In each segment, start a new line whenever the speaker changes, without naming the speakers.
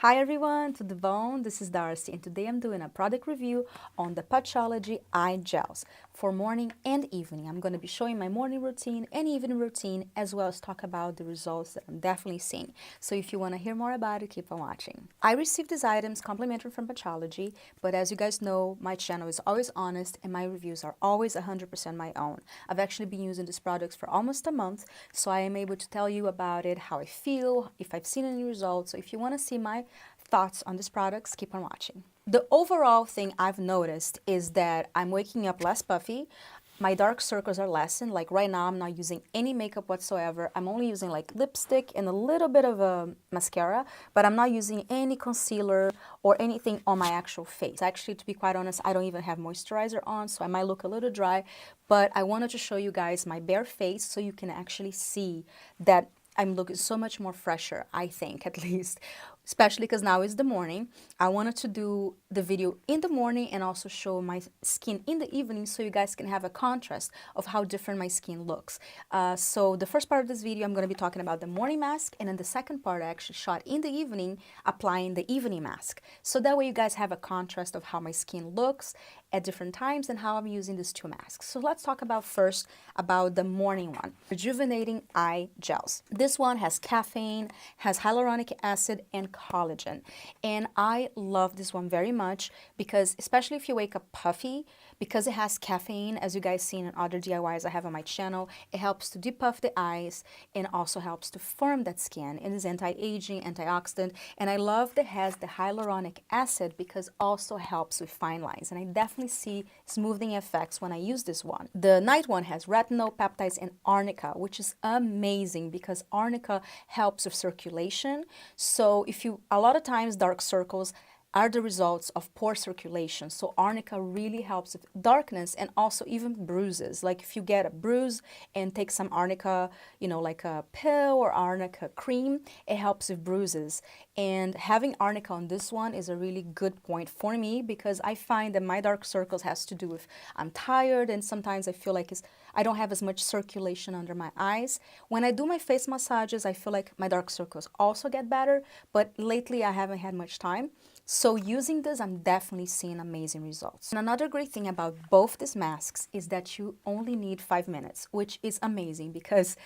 Hi everyone, to the bone, this is Darcy and today I'm doing a product review on the Patchology eye gels for morning and evening. I'm going to be showing my morning routine and evening routine as well as talk about the results that I'm definitely seeing. So if you want to hear more about it, keep on watching. I received these items complimentary from Patchology, but as you guys know, my channel is always honest and my reviews are always 100% my own. I've actually been using these products for almost a month, so I am able to tell you about it, how I feel, if I've seen any results. So if you want to see my thoughts on these products, keep on watching. The overall thing I've noticed is that I'm waking up less puffy. My dark circles are lessened. Like right now, I'm not using any makeup whatsoever. I'm only using like lipstick and a little bit of a mascara, but I'm not using any concealer or anything on my actual face. Actually, to be quite honest, I don't even have moisturizer on, so I might look a little dry, but I wanted to show you guys my bare face so you can actually see that I'm looking so much more fresher, I think, at least, especially because now is the morning. I wanted to do the video in the morning and also show my skin in the evening so you guys can have a contrast of how different my skin looks. So the first part of this video, I'm going to be talking about the morning mask, and then the second part I actually shot in the evening applying the evening mask. So that way you guys have a contrast of how my skin looks at different times and how I'm using these two masks. So let's talk about first about the morning one, rejuvenating eye gels. This one has caffeine, has hyaluronic acid and collagen. And I love this one very much because especially if you wake up puffy, because it has caffeine, as you guys seen in other DIYs I have on my channel, it helps to depuff the eyes and also helps to firm that skin. It is anti-aging, antioxidant, and I love that it has the hyaluronic acid because also helps with fine lines. And I definitely see smoothing effects when I use this one. The night one has retinol, peptides, and arnica, which is amazing because arnica helps with circulation. So if you, a lot of times dark circles are the results of poor circulation. So arnica really helps with darkness and also even bruises. Like if you get a bruise and take some arnica, you know, like a pill or arnica cream, it helps with bruises. And having arnica on this one is a really good point for me because I find that my dark circles has to do with I'm tired and sometimes I feel like I don't have as much circulation under my eyes. When I do my face massages, I feel like my dark circles also get better, but lately I haven't had much time. So using this, I'm definitely seeing amazing results. And another great thing about both these masks is that you only need 5 minutes, which is amazing because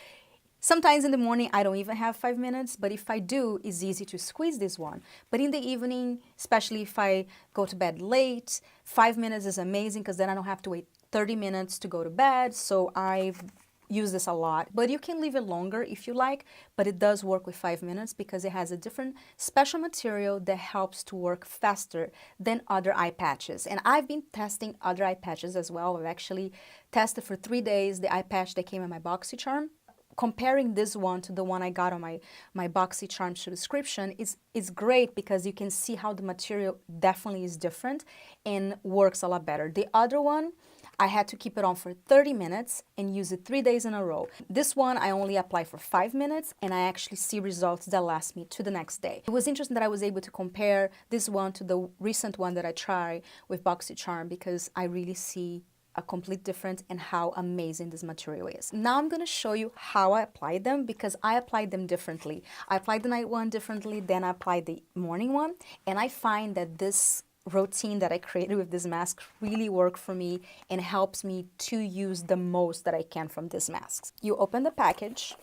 sometimes in the morning I don't even have 5 minutes, but if I do, it's easy to squeeze this one. But in the evening, especially if I go to bed late, 5 minutes is amazing because then I don't have to wait 30 minutes to go to bed. So I've use this a lot, but you can leave it longer if you like, but it does work with 5 minutes because it has a different special material that helps to work faster than other eye patches. And I've been testing other eye patches as well. I've actually tested for 3 days the eye patch that came in my BoxyCharm. Comparing this one to the one I got on my BoxyCharm subscription is great because you can see how the material definitely is different and works a lot better. The other one, I had to keep it on for 30 minutes and use it 3 days in a row. This one, I only apply for 5 minutes and I actually see results that last me to the next day. It was interesting that I was able to compare this one to the recent one that I tried with BoxyCharm because I really see a complete difference in how amazing this material is. Now I'm going to show you how I applied them because I applied them differently. I applied the night one differently, then I applied the morning one, and I find that this routine that I created with this mask really worked for me and helps me to use the most that I can from this mask. You open the package.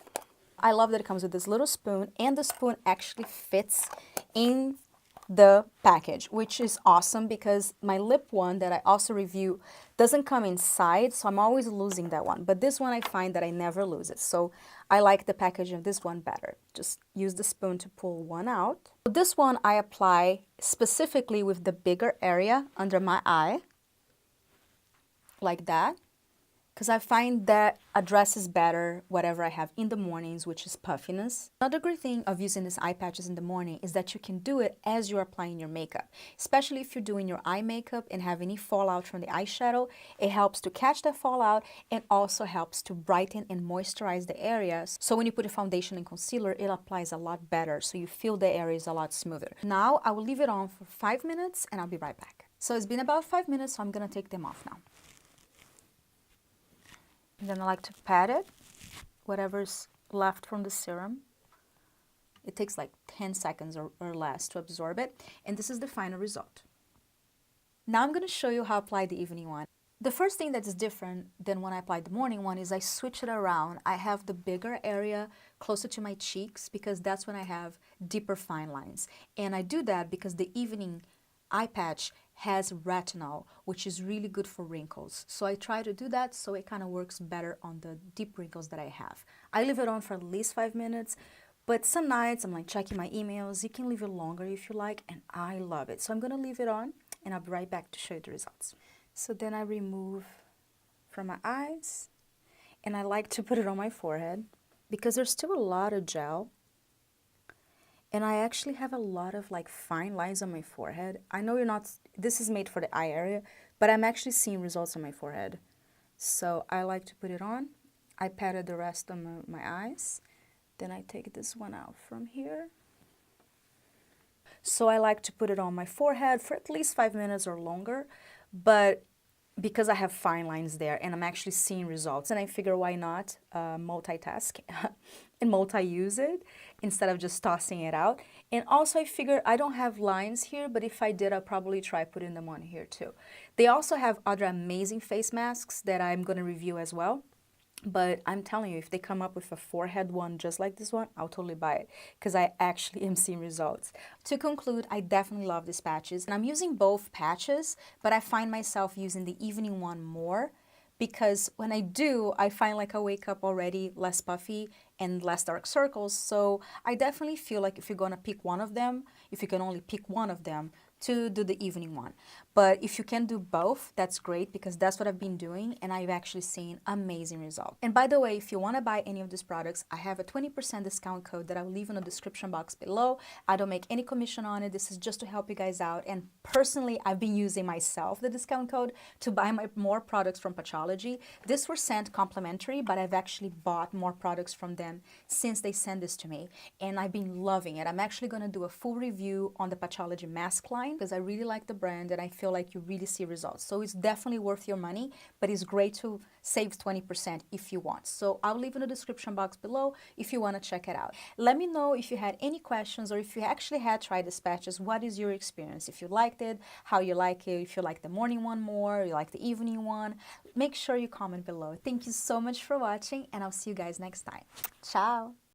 I love that it comes with this little spoon, and the spoon actually fits in the package, which is awesome because my lip one that I also review doesn't come inside, so I'm always losing that one. But this one I find that I never lose it, so I like the packaging of this one better. Just use the spoon to pull one out. This one I apply specifically with the bigger area under my eye, like that, because I find that addresses better whatever I have in the mornings, which is puffiness. Another great thing of using these eye patches in the morning is that you can do it as you're applying your makeup. Especially if you're doing your eye makeup and have any fallout from the eyeshadow, it helps to catch that fallout and also helps to brighten and moisturize the areas. So when you put a foundation and concealer, it applies a lot better, so you feel the areas a lot smoother. Now I will leave it on for 5 minutes and I'll be right back. So it's been about 5 minutes, so I'm gonna take them off now. And then I like to pat it, whatever's left from the serum. It takes like 10 seconds or less to absorb it. And this is the final result. Now I'm going to show you how I apply the evening one. The first thing that is different than when I applied the morning one is I switch it around. I have the bigger area closer to my cheeks because that's when I have deeper fine lines. And I do that because the evening eye patch has retinol, which is really good for wrinkles. So I try to do that so it kind of works better on the deep wrinkles that I have. I leave it on for at least 5 minutes, but some nights I'm like checking my emails. You can leave it longer if you like, and I love it. So I'm gonna leave it on and I'll be right back to show you the results. So then I remove from my eyes, and I like to put it on my forehead because there's still a lot of gel. And I actually have a lot of like fine lines on my forehead. I know you're not, this is made for the eye area, but I'm actually seeing results on my forehead. So I like to put it on. I patted the rest of my eyes. Then I take this one out from here. So I like to put it on my forehead for at least 5 minutes or longer, but because I have fine lines there and I'm actually seeing results, and I figure why not multitask and multi-use it instead of just tossing it out. And also I figure I don't have lines here, but if I did, I'll probably try putting them on here too. They also have other amazing face masks that I'm going to review as well. But I'm telling you, if they come up with a forehead one just like this one, I'll totally buy it because I actually am seeing results. To conclude, I definitely love these patches. And I'm using both patches, but I find myself using the evening one more because when I do, I find like I wake up already less puffy and less dark circles. So I definitely feel like if you're going to pick one of them, if you can only pick one of them, to do the evening one. But if you can do both, that's great because that's what I've been doing and I've actually seen amazing results. And by the way, if you want to buy any of these products, I have a 20% discount code that I'll leave in the description box below. I don't make any commission on it. This is just to help you guys out. And personally, I've been using myself the discount code to buy more products from Patchology. This were sent complimentary, but I've actually bought more products from them since they sent this to me. And I've been loving it. I'm actually going to do a full review on the Patchology mask line because I really like the brand and I feel like you really see results. So it's definitely worth your money, but it's great to save 20% if you want. So I'll leave in the description box below if you want to check it out. Let me know if you had any questions or if you actually had tried these patches. What is your experience? If you liked it, how you like it, if you like the morning one more, you like the evening one, make sure you comment below. Thank you so much for watching and I'll see you guys next time. Ciao!